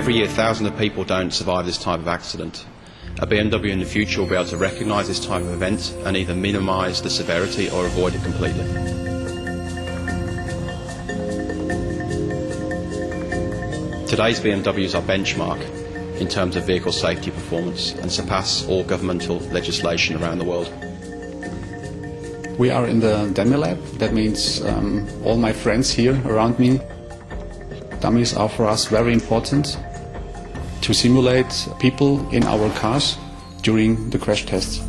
Every year, thousands of people don't survive this type of accident. A BMW in the future will be able to recognise this type of event and either minimise the severity or avoid it completely. Today's BMWs are benchmark in terms of vehicle safety performance and surpass all governmental legislation around the world. We are in the dummy lab. That means all my friends here around me. Dummies are for us very important to simulate people in our cars during the crash tests.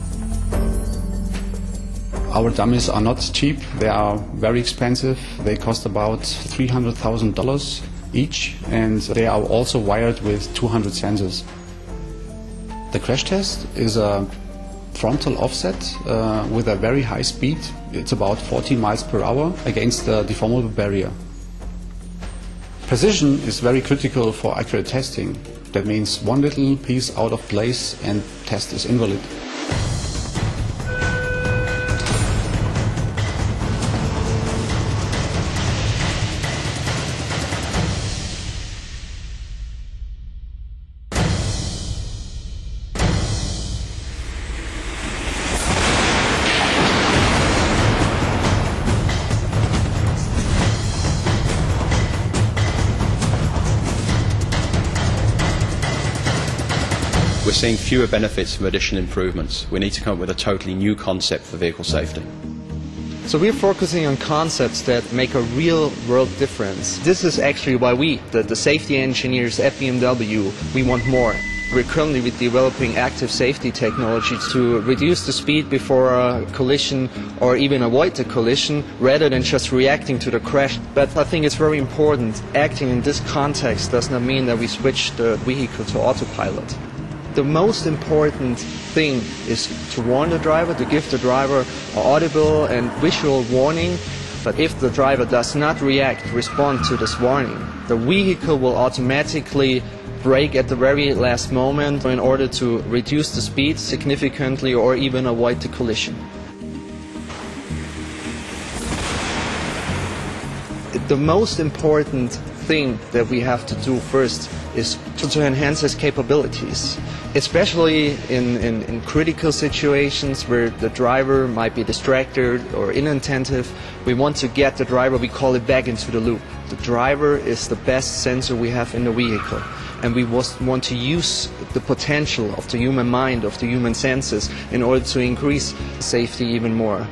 Our dummies are not cheap. They are very expensive. They cost about $300,000 each, and they are also wired with 200 sensors. The crash test is a frontal offset with a very high speed. It's about 40 miles per hour against the deformable barrier. Precision is very critical for accurate testing. That means one little piece out of place and test is invalid. We're seeing fewer benefits from additional improvements. We need to come up with a totally new concept for vehicle safety. So we're focusing on concepts that make a real world difference. This is actually why we, the safety engineers at BMW, we want more. We're currently developing active safety technology to reduce the speed before a collision or even avoid the collision rather than just reacting to the crash. But I think it's very important, acting in this context does not mean that we switch the vehicle to autopilot. The most important thing is to warn the driver, to give the driver an audible and visual warning. But if the driver does not respond to this warning, the vehicle will automatically brake at the very last moment in order to reduce the speed significantly or even avoid the collision. The most important thing that we have to do first is to enhance its capabilities, especially in critical situations where the driver might be distracted or inattentive. We want to get the driver, we call it, back into the loop. The driver is the best sensor we have in the vehicle, and we want to use the potential of the human mind, of the human senses, in order to increase safety even more.